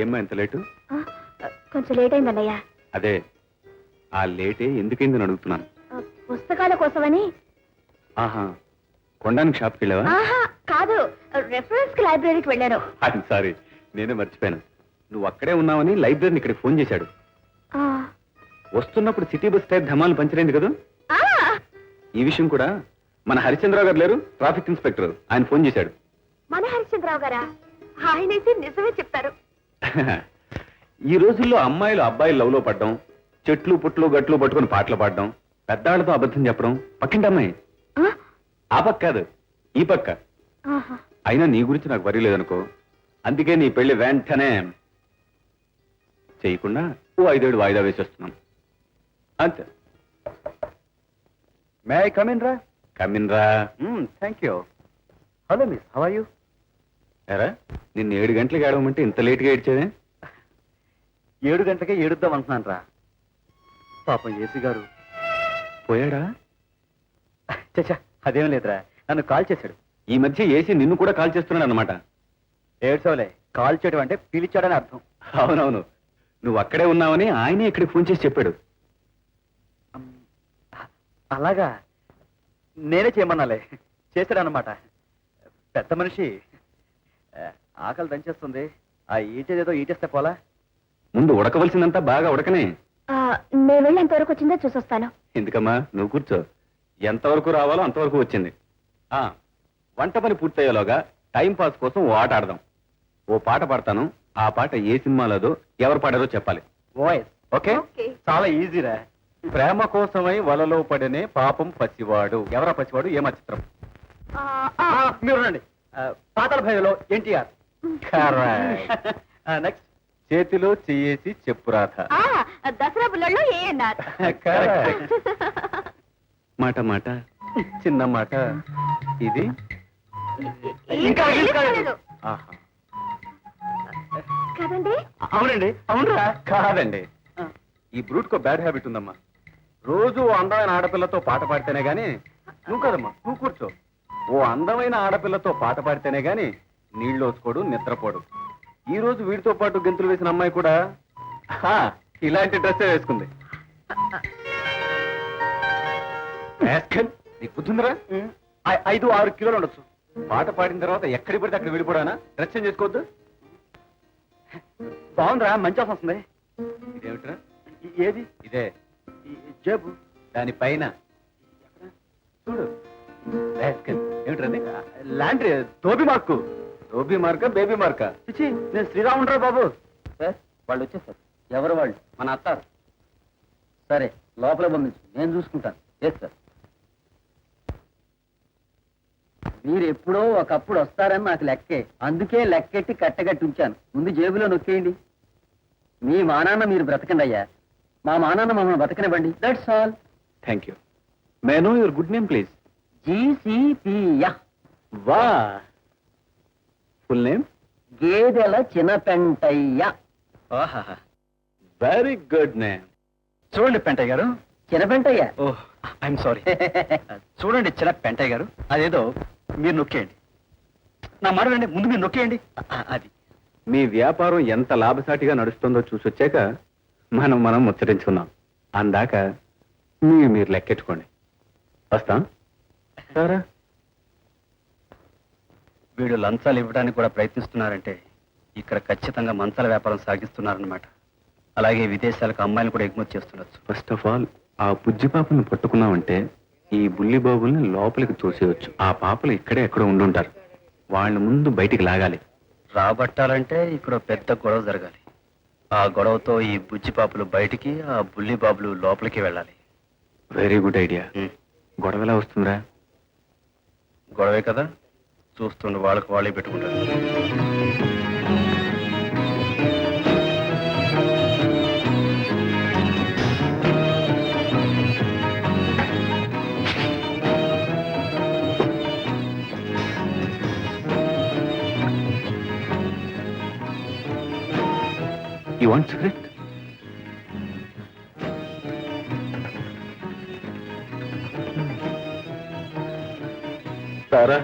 ఏమ్మా ఎంత లేటు? కొంచెం లేట్ అయిందన్నయ్య. అదే ఆ లేటే ఎందుకైందని అడుగుతున్నాను. పుస్తకాల కోసమని. ఆహా, కొండానికి షాప్కి వెళ్ళావా? ఆహా కాదు, రెఫరెన్స్ కి లైబ్రరీకి వెళ్ళాను. అది సారీ, నేనే మర్చిపోయాను. నువ్వు అక్కడే ఉన్నావని లైబ్రరీని ఇక్కడికి ఫోన్ చేశాడు. వస్తున్నప్పుడు సిటీ బస్ టైర్ ధమాలు పంచరైంది కదా. ఈ విషయం కూడా మన హరిశ్చంద్రరావు గారు లేరు, ట్రాఫిక్ ఇన్స్పెక్టర్, ఆయన ఫోన్ చేశాడు. మన హరిశ్చంద్రరావు గారా? ఆయనైతే నిజమే చెప్తారు. ఈ రోజుల్లో అమ్మాయిలు అబ్బాయిలు లవ్ లో పడ్డం, చెట్లు పుట్లు గట్లు పట్టుకుని పాటలు పాడడం, పెద్దాళ్ళతో అబద్ధం చెప్పడం పక్కింటి అమ్మాయి. ఆ పక్క కాదు, ఈ పక్క. అయినా నీ గురించి నాకు వరి లేదనుకో, అందుకే నీ పెళ్లి వెంటనే చేయకుండా 5-7 వాయిదా వేసేస్తున్నాను అంతే. మే ఐ కమిన్ రా? కమిన్ రా. Thank you. Hello miss, how are you? ఎరా, నిన్ను 7 గంటలకు ఏడవమంటే ఇంత లేట్గా ఏడ్చేదే? 7 గంటలకే ఏడుద్దాం అంటున్నాను రా. పాపం ఏసీ గారు పోయాడా? చచ్చా, అదేం లేదురా, నన్ను కాల్ చేశాడు. ఈ మధ్య ఏసీ నిన్ను కూడా కాల్ చేస్తున్నాడు అనమాట. ఏడ్చోలే, కాల్ చేయడం అంటే పిలిచాడని అర్థం. అవునవును, నువ్వు అక్కడే ఉన్నావని ఆయనే ఇక్కడికి ఫోన్ చేసి చెప్పాడు. అలాగా? నేనే చేయమన్నాలే, చేశాడనమాట. పెద్ద మనిషి. ఆకలి దంచేస్తుంది, ఆ ఈటేదేదో ఈటేస్తే పోలా. ముందు ఉడకవలసిందంతా బాగా ఉడకనే. నేను వెళ్ళి ఎంతవరకు వచ్చిందో చూసొస్తాను. ఎందుకమ్మా, నువ్వు కూర్చో. ఎంతవరకు రావాలో అంతవరకు వచ్చింది. వంట పని పూర్తయ్యేలోగా టైం పాస్ కోసం ఓ ఆట ఆడదాం. ఓ పాట పాడతాను, ఆ పాట ఏ సినిమాలోదో ఎవరు పాడారో చెప్పాలి. Voice okay? చాలా ఈజీరా. ప్రేమ కోసమై వలలో పడనే పాపం పసివాడు. ఎవరా పసివాడు? ఏమా చిత్రం? మీరు రండి. పాతల భయంలో ఎన్టీఆర్. నెక్స్ట్, చేతిలో చెయ్యేసి చెప్పురాధ. దసరా బుల్లల్లో ఏఎన్ఆర్. మాట మాట చిన్న మాట ఇది. ఇంకా ఆహా. కదండి? అవునండి, అవునరా. కాదండి, ఈ బ్రూట్ కో బ్యాడ్ హ్యాబిట్ ఉందమ్మా. రోజు ఓ అందమైన ఆడపిల్లతో పాట పాడితేనే గాని. నువ్వు కదమ్మా, నువ్వు కూర్చో. ఓ అందమైన ఆడపిల్లతో పాట పాడితేనే గాని నీళ్ళు వచ్చుకోడు, నిద్రపోడు. ఈ రోజు వీడితో పాటు గెంతులు వేసిన అమ్మాయి కూడా ఇలాంటి డ్రెస్సే వేసుకుంది. నీకు బుద్ధిందరా? 5-6 కిలోలు ఉండొచ్చు. పాట పాడిన తర్వాత ఎక్కడికి పడితే అక్కడ వెళ్ళిపోడానా? డ్రెస్ చేంజ్ చేసుకోవద్దు. బాగుందిరా, మంచి ఆఫ్ వస్తుంది. ఇదేమిట్రా? ఏది? ఇదే జేబు. దానిపైన చూడు. ఏమిట్రది? లాండ్రీ. ధోబీ మార్కు. ధోబీ మార్కా, బేబీ మార్కా? పిచ్చి, నేను శ్రీరాముండ్రా బాబు. సార్, వాళ్ళు వచ్చేసారు. ఎవరు వాళ్ళు? మన అత్తారు. సరే, లోపల పంపించు, నేను చూసుకుంటాను. Yes sir. మీరు ఎప్పుడో ఒకప్పుడు వస్తారని నాకు లెక్కే, అందుకే లెక్కెట్టి కట్టగట్టి ఉంచాను. ముందు జేబులో నొక్కేయండి. మీ మానాన్న మీరు బ్రతకండి అయ్యా, మా మానాన్న మమ్మల్ని బ్రతకనివ్వండి. That's all. Thank you. May no your good name please? జీసీపీయా. వా. Full name? గేదెల చిన్నపెంటయ్య. Very good name. చూడండి పెంటయ్య గారు, చిన్నపెంటయ్య. ఓహ్, ఐఎమ్ సారీ. చూడండి చిన్న పెంటయ్య గారు, అదేదో మీరు నొక్కేయండి. నా మాట రండి, ముందు మీరు నొక్కేయండి. అది. మీ వ్యాపారం ఎంత లాభసాటిగా నడుస్తుందో చూసొచ్చాక మనం ముచ్చరించుకున్నాం. అందాక మీరు లెక్కెట్టుకోండి. వస్తాం. సరే. వీడు లంచాలు ఇవ్వడానికి కూడా ప్రయత్నిస్తున్నారంటే ఇక్కడ ఖచ్చితంగా మంచాల వ్యాపారం సాగిస్తున్నారన్నమాట. అలాగే విదేశాలకు అమ్మాయిలు కూడా ఎగుమతి చేస్తుండొచ్చు. ఫస్ట్ ఆఫ్ ఆల్, ఆ బుజ్జి పాపలను పట్టుకున్నామంటే ఈ బుల్లి బాబుల్ని లోపలికి తోసేయచ్చు. ఆ పాపలు ఇక్కడే ఎక్కడో ఉండుంటారు. వాళ్ళ ముందు బయటికి లాగాలి. రాబట్టాలంటే ఇక్కడ పెద్ద గొడవ జరగాలి. ఆ గొడవతో ఈ బుజ్జి పాపలు బయటికి, ఆ బుల్లి బాబులు లోపలికి వెళ్ళాలి. Very good idea. గొడవ ఎలా వస్తుందిరా? గొడవే కదా, చూస్తుండే వాళ్ళకి వాళ్ళే పెట్టుకుంటారు. You want cigarette? Sarah?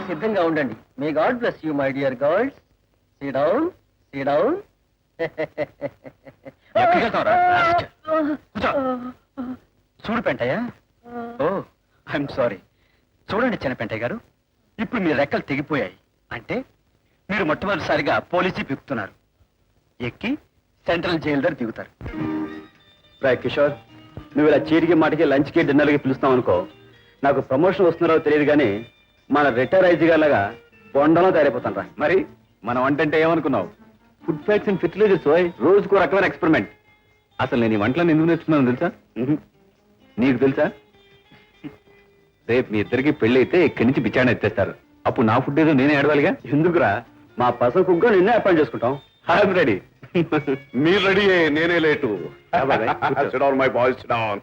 సిద్ధంగా ఉండండి. May God bless you my dear girls. See down, see down. చూడు పెంటయ్య. ఓ ఐఎమ్ సారీ. చూడండి చిన్న పెంటయ్య గారు, ఇప్పుడు మీ రెక్కలు తెగిపోయాయి. అంటే మీరు మొట్టమొదటిసారిగా పోలీసు పిక్కుతున్నారు. ఎక్కి సెంట్రల్ జైలు దగ్గర దిగుతారు. రాయ్ కిషోర్, నువ్వు ఇలా చీటికి మాటికి లంచ్కి డిన్నర్కి పిలుస్తావు అనుకో, నాకు ప్రమోషన్ వస్తున్నారో తెలియదు కానీ మన రిటైర్ ఐజీ గారిలాగా బొండంలో తయారైపోతాను రా. మరి మనం వంటంటే ఏమనుకున్నావు? ఫుడ్ ఫ్యాక్ట్స్ అండ్ ఫెర్టిలైజర్స్ రోజుకు రకమైన ఎక్స్పెరిమెంట్. అసలు నేను ఈ వంటలను ఎందుకు నేర్చుకున్నాను తెలుసా? నీకు తెలుసా? రేపు మీ ఇద్దరికి పెళ్లి అయితే ఇక్కడి నుంచి బిచాణ ఎత్తేస్తారు. అప్పుడు నా ఫుడ్ ఏదో నేనే ఏడవాలిగా. ఎందుకురా, మా పసందు కుక్క నిన్నే అపాయింట్ చేసుకుంటాం. I'm ready. మీరు రెడీ, నేనే late. Sit down, my boys, sit down.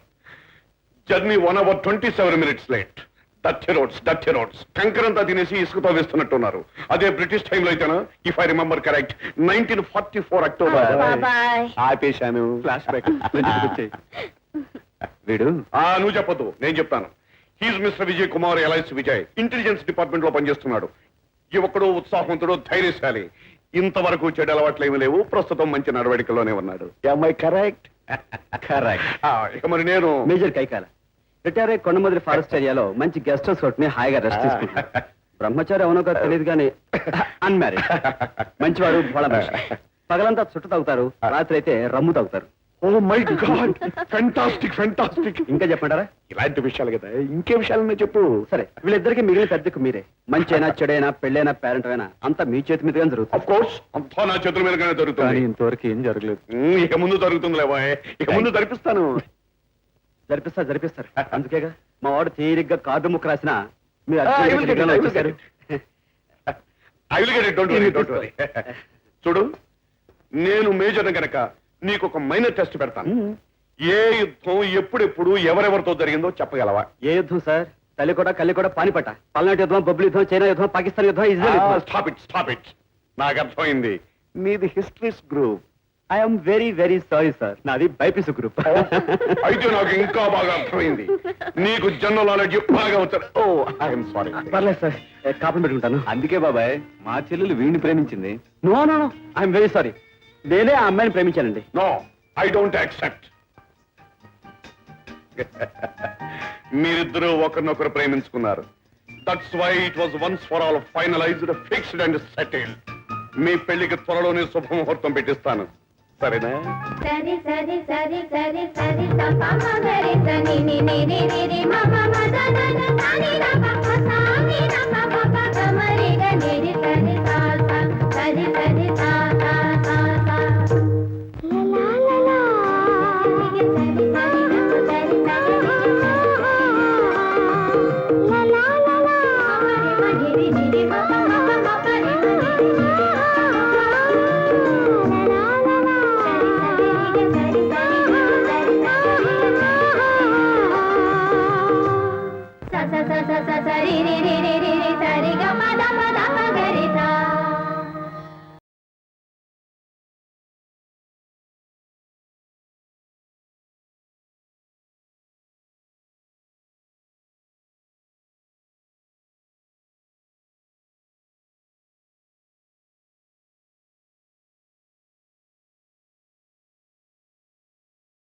Journey 1 hour 27 minutes late. Dirty roads కంకరంతా తినేసి ఇసుకతో వేస్తున్నట్టున్నారు. అదే బ్రిటిష్ టైంలో అయితేనా, if I remember correct, 1944 October. బాబాయ్. ఆపేశాను. Flashback. వీడు నువ్వు చెప్పొద్దు, నేను చెప్తాను. He's mister Vijay Kumar LIC Vijay, intelligence department లో పనిచేస్తున్నాడు. యువకుడు, ఉత్సాహవంతుడు, ధైర్యశాలి. ఇంతవరకు చెడు అలవాట్లు ఏమీ లేవు. ప్రస్తుతం మంచి నడవడికలోనే ఉన్నాడు. కరెక్ట్. ఇక మరి నేను మేజర్ కైకాల రిటైర్ అయ్యి కొండమదిరి ఫారెస్ట్ ఏరియాలో మంచి గెస్ట్ హౌస్ ఒకటిని హాయిగా రెస్ట్ తీసుకుంటాను. బ్రహ్మచారి అవునో కాదు తెలియదు కానీ అన్మ్యారీడ్. మంచివాడు, భోళ మనిషి. పగలంతా చుట్టు తాగుతారు, రాత్రి అయితే రమ్ము తాగుతారు. Oh my God, fantastic. ఇంకా చెప్పంటారా? ఇలాంటి విషయాలు కదా, ఇంకే విషయాలన్నా చెప్పు. సరే, వీళ్ళిద్దరికి మిగిలిన పెద్దకు మీరే. మంచైనా చెడైనా పెళ్ళైనా పేరెంట్ అయినా అంతా మీ చేతి మీదుగానే జరుగుతుంది. ఆఫ్ కోర్స్, అంతా నా చేతుల మీదగానే కానీ జరుగుతుంది. ఇంతవరకు ఏం జరగలేదు. ఇక ముందు జరుగుతుంది లేవాయ్, ఇక ముందు జరిపిస్తాను. జరిపిస్తారు. అందుకేగా మా వాడు తీరిగ్గా కార్డు ముక్క రాసిన మీరు I will get it. Don't worry. చూడు, నేను మేజర్ గనక నీకు ఒక మైనర్ టెస్ట్ పెడతాను. ఏ యుద్ధం ఎప్పుడెప్పుడు ఎవరెవరితో జరిగిందో చెప్పగలవా? ఏ యుద్ధం సార్? కల్లి కూడా పానిపట్ట, పల్నాటి యుద్ధం, బొబ్బిలి యుద్ధం, చైనా యుద్ధం, పాకిస్తాన్ యుద్ధం, ఇజ్రాయెల్ యుద్ధం. Stop it. నాకు అర్థమైంది, మీది histories group. I'm very sorry sir, నాది బైపీసీ గ్రూప్. అయితే నాకు ఇంకా బాగా అర్థమైంది, నీకు జనరల్ నాలెడ్జ్ బాగా వచ్చారు. ఓ ఐఎమ్ సారీ. పర్లేదు సార్, కాపం పెట్టుకుంటాను. అందుకే బాబాయ్ మా చెల్లెలు వీడిని ప్రేమించింది. నో ఐఎమ్ వెరీ సారీ, నేనే ఆ అమ్మాయిని ప్రేమించానండి. No, I don't accept. మీరిద్దరూ ఒకరినొకరు ప్రేమించుకున్నారు. That's why it was once for all finalised, fixed and settled. మీ పెళ్లికి త్వరలోనే శుభముహూర్తం పెట్టిస్తాను. సరేనా? సరి సరి సరి సరి సరి సప మగరి సని ని ని ని ని ని మ మ మ ద ద ద సని ర ప ప స ని ర ప ప ప గ మ రి గ ని రి సరి సా సా సరి సరి సా సా సా సా లా లా లా ని సరి సరి ర సరి సరి లా లా లా లా మ రి రి ని రి మ ప మ ప మ ప రి మ రి రి సరి రి రి రి రి రి సరి గ ప ద ప ద ప గ రి సా